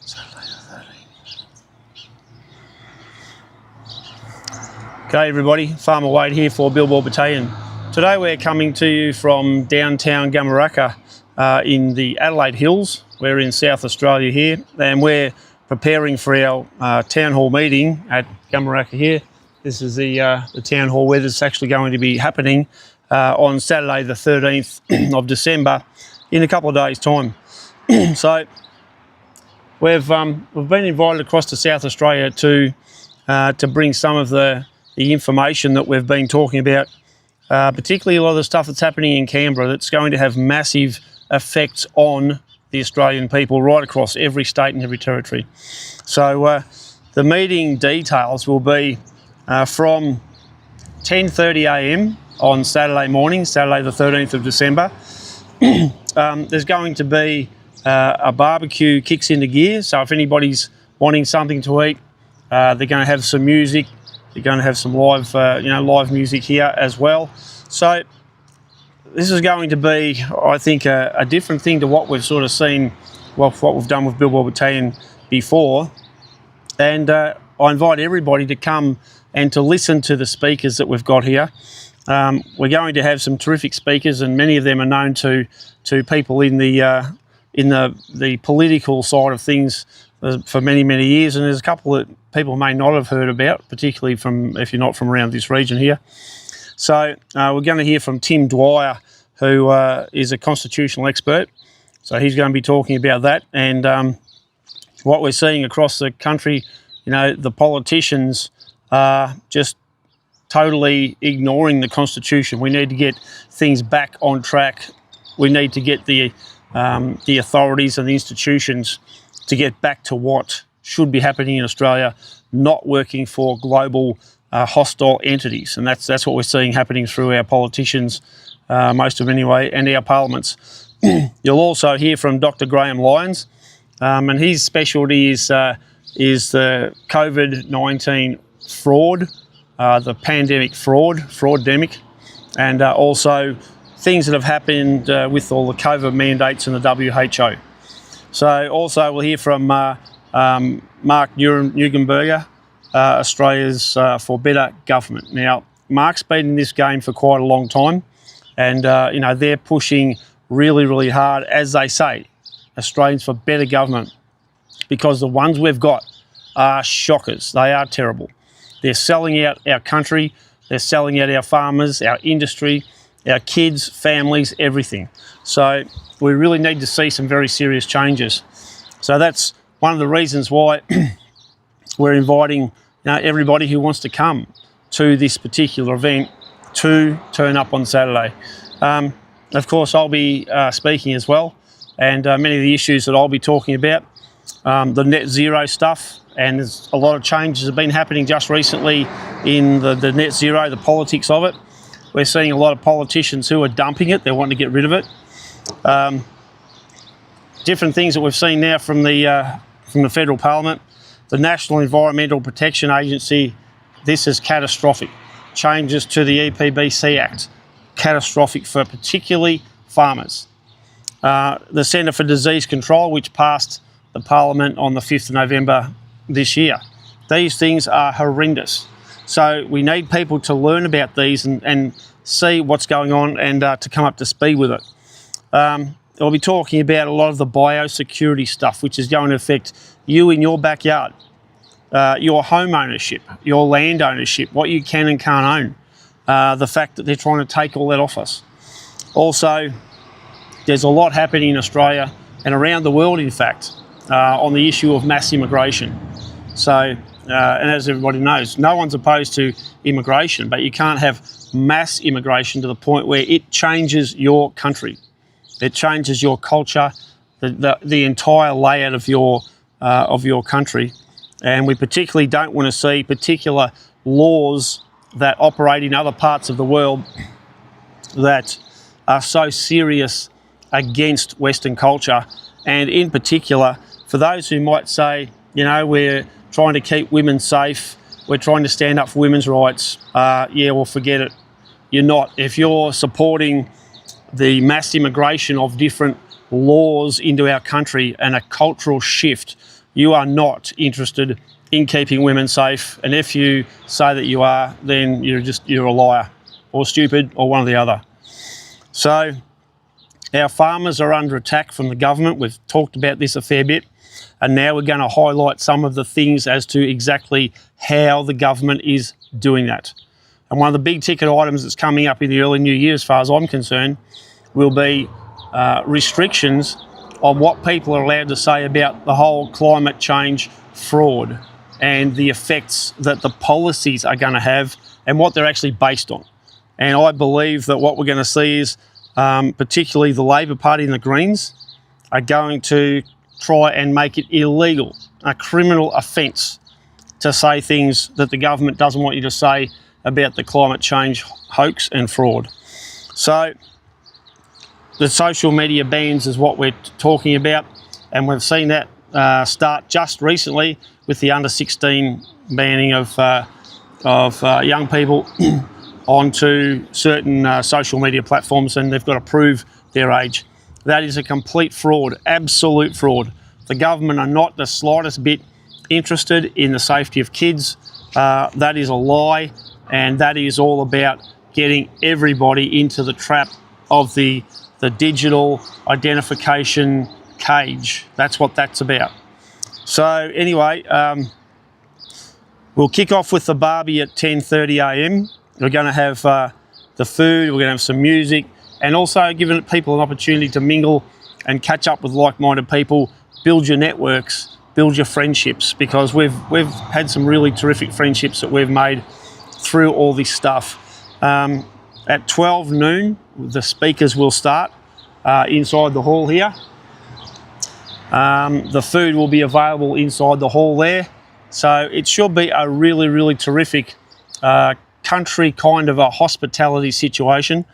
Saturday the 13th. Okay everybody, Farmer Wade here for Billboard Battalion. Today we're coming to you from downtown Gumeracha in the Adelaide Hills. We're in South Australia here and we're preparing for our town hall meeting at Gumeracha here. This is the town hall where this is actually going to be happening on Saturday the 13th of December in a couple of days' time. So we've been invited across to South Australia to bring some of the information that we've been talking about, particularly a lot of the stuff that's happening in Canberra that's going to have massive effects on the Australian people right across every state and every territory. So the meeting details will be from 10:30 a.m. on Saturday morning, Saturday the 13th of December. There's going to be a barbecue kicks into gear, so if anybody's wanting something to eat, they're going to have some music. They're going to have some live, live music here as well. So this is going to be, I think, a different thing to what we've sort of seen, what we've done with Billboard Battalion before. And I invite everybody to come and to listen to the speakers that we've got here. We're going to have some terrific speakers, and many of them are known to people in the political side of things for many, many years. And there's a couple that people may not have heard about, particularly if you're not from around this region here. So we're going to hear from Tim Dwyer, who is a constitutional expert. So he's going to be talking about that and what we're seeing across the country. The politicians are just totally ignoring the Constitution. We need to get things back on track. We need to get the authorities and the institutions to get back to what should be happening in Australia, not working for global hostile entities. And that's what we're seeing happening through our politicians, most of them anyway, and our parliaments. You'll also hear from Dr. Graham Lyons, and his specialty is the COVID-19 fraud, the pandemic fraud-demic, and also things that have happened with all the COVID mandates and the WHO. So also we'll hear from Mark Neugenberger, Australia's for Better Government. Now, Mark's been in this game for quite a long time, and they're pushing really, really hard, as they say, Australians for better government, because the ones we've got are shockers. They are terrible. They're selling out our country, they're selling out our farmers, our industry, our kids, families, everything. So we really need to see some very serious changes. So that's one of the reasons why we're inviting everybody who wants to come to this particular event to turn up on Saturday. Of course, I'll be speaking as well, and many of the issues that I'll be talking about, the net zero stuff, and there's a lot of changes have been happening just recently in the net zero, the politics of it. We're seeing a lot of politicians who are dumping it. They want to get rid of it. Different things that we've seen now from the federal parliament. The National Environmental Protection Agency, this is catastrophic. Changes to the EPBC Act, catastrophic for particularly farmers. The Centre for Disease Control, which passed the parliament on the 5th of November this year. These things are horrendous. So we need people to learn about these and see what's going on and to come up to speed with it. I'll be talking about a lot of the biosecurity stuff, which is going to affect you in your backyard, your home ownership, your land ownership, what you can and can't own, the fact that they're trying to take all that off us. Also, there's a lot happening in Australia and around the world, in fact, on the issue of mass immigration. So, and as everybody knows, no one's opposed to immigration, but you can't have mass immigration to the point where it changes your country. It changes your culture, the entire layout of your country. And we particularly don't want to see particular laws that operate in other parts of the world that are so serious against Western culture. And in particular, for those who might say, we're trying to keep women safe, we're trying to stand up for women's rights, well, forget it. You're not. If you're supporting the mass immigration of different laws into our country and a cultural shift you are not interested in keeping women safe. And if you say that you are, then you're a liar or stupid or one or the other. So our farmers are under attack from the government. We've talked about this a fair bit. And now we're going to highlight some of the things as to exactly how the government is doing that. And one of the big ticket items that's coming up in the early new year, as far as I'm concerned, will be restrictions on what people are allowed to say about the whole climate change fraud and the effects that the policies are going to have and what they're actually based on. And I believe that what we're going to see is particularly the Labor Party and the Greens are going to try and make it illegal, a criminal offence, to say things that the government doesn't want you to say about the climate change hoax and fraud. So the social media bans is what we're talking about, and we've seen that start just recently with the under 16 banning of young people onto certain social media platforms, and they've got to prove their age. That is a complete fraud, absolute fraud. The government are not the slightest bit interested in the safety of kids. That is a lie, and that is all about getting everybody into the trap of the digital identification cage. That's what that's about. So anyway, we'll kick off with the barbie at 10:30 a.m. We're going to have the food, we're going to have some music, and also giving people an opportunity to mingle and catch up with like-minded people, build your networks, build your friendships, because we've had some really terrific friendships that we've made through all this stuff. At 12 noon, the speakers will start inside the hall here. The food will be available inside the hall there. So it should be a really, really terrific country kind of a hospitality situation.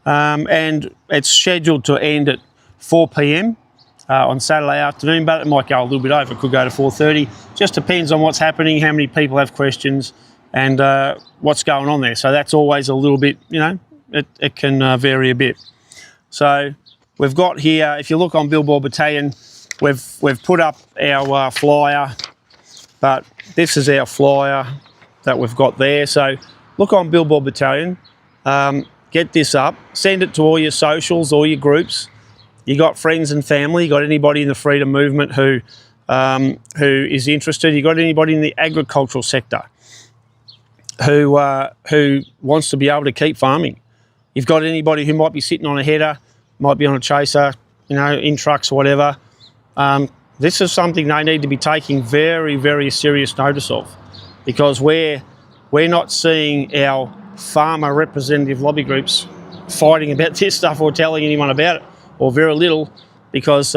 And it's scheduled to end at 4 p.m. On Saturday afternoon, but it might go a little bit over. It could go to 4:30. Just depends on what's happening, how many people have questions, and what's going on there. So that's always a little bit, it can vary a bit. So we've got here, if you look on Billboard Battalion, we've put up our flyer, but this is our flyer that we've got there. So look on Billboard Battalion, get this up, send it to all your socials, all your groups. You got friends and family, you got anybody in the freedom movement who is interested, you got anybody in the agricultural sector who wants to be able to keep farming. You've got anybody who might be sitting on a header, might be on a chaser, in trucks or whatever. This is something they need to be taking very, very serious notice of, because we're not seeing our farmer representative lobby groups fighting about this stuff or telling anyone about it, or very little, because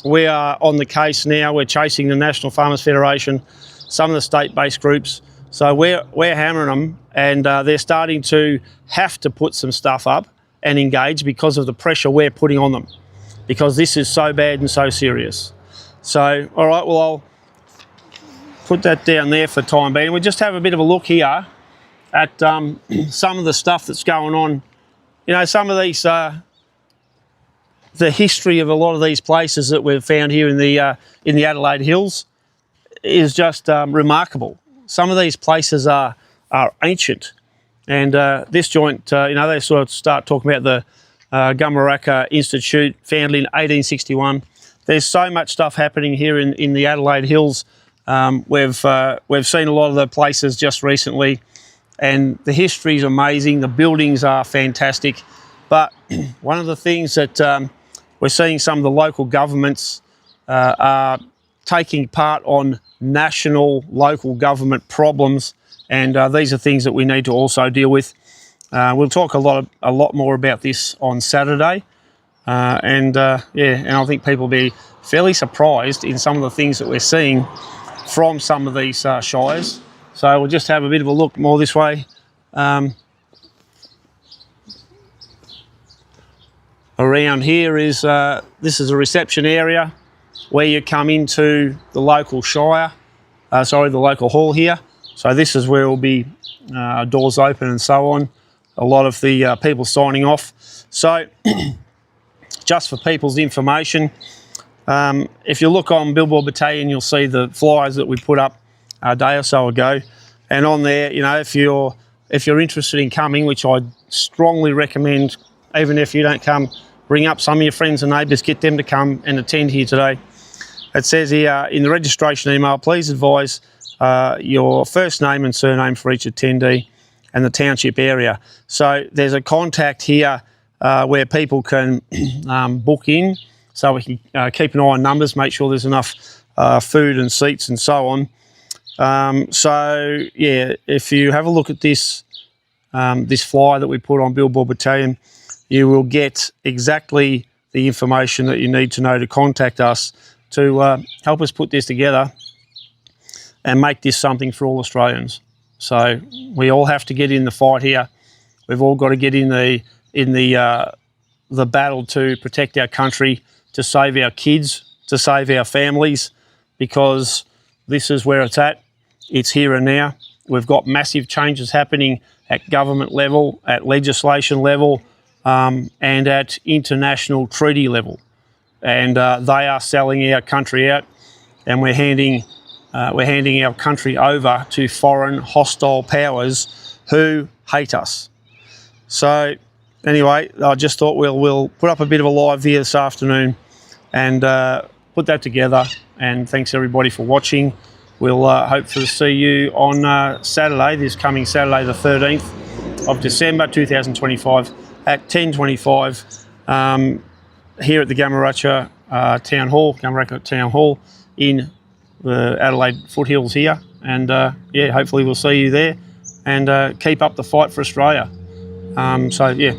we are on the case now. We're chasing the National Farmers Federation, some of the state-based groups. So we're hammering them, and they're starting to have to put some stuff up and engage because of the pressure we're putting on them, because this is so bad and so serious. So, all right, well, I'll put that down there for time being. We'll just have a bit of a look here at some of the stuff that's going on. Some of these, the history of a lot of these places that we've found here in the Adelaide Hills is just remarkable. Some of these places are ancient, and this joint, they sort of start talking about the Gumeracha Institute, founded in 1861. There's so much stuff happening here in the Adelaide Hills. We've seen a lot of the places just recently, and the history is amazing. The buildings are fantastic, but one of the things that we're seeing, some of the local governments are taking part on national, local government problems, and these are things that we need to also deal with. We'll talk a lot more about this on Saturday, and I think people will be fairly surprised in some of the things that we're seeing from some of these shires. So we'll just have a bit of a look more this way. Around here is, this is a reception area where you come into the local shire, the local hall here. So this is where will be doors open and so on. A lot of the people signing off. So just for people's information, If you look on Billboard Battalion, you'll see the flyers that we put up a day or so ago, and on there, you know, if you're interested in coming, which I strongly recommend, even if you don't come, bring up some of your friends and neighbours, get them to come and attend here today. It says here in the registration email, please advise your first name and surname for each attendee and the township area. So there's a contact here where people can book in, so we can keep an eye on numbers, make sure there's enough food and seats and so on. So yeah, if you have a look at this this flyer that we put on Billboard Battalion, you will get exactly the information that you need to know to contact us to help us put this together and make this something for all Australians. So we all have to get in the fight here. We've all got to get in the battle to protect our country, to save our kids, to save our families, because this is where it's at. It's here and now. We've got massive changes happening at government level, at legislation level, and at international treaty level. And they are selling our country out, and we're handing our country over to foreign hostile powers who hate us. So anyway, I just thought we'll put up a bit of a live here this afternoon and put that together. And thanks everybody for watching. We'll hope to see you on Saturday, this coming Saturday the 13th of December 2025 at 10:25 here at the Gumeracha Town Hall in the Adelaide Foothills here. And yeah, hopefully we'll see you there and keep up the fight for Australia. So yeah,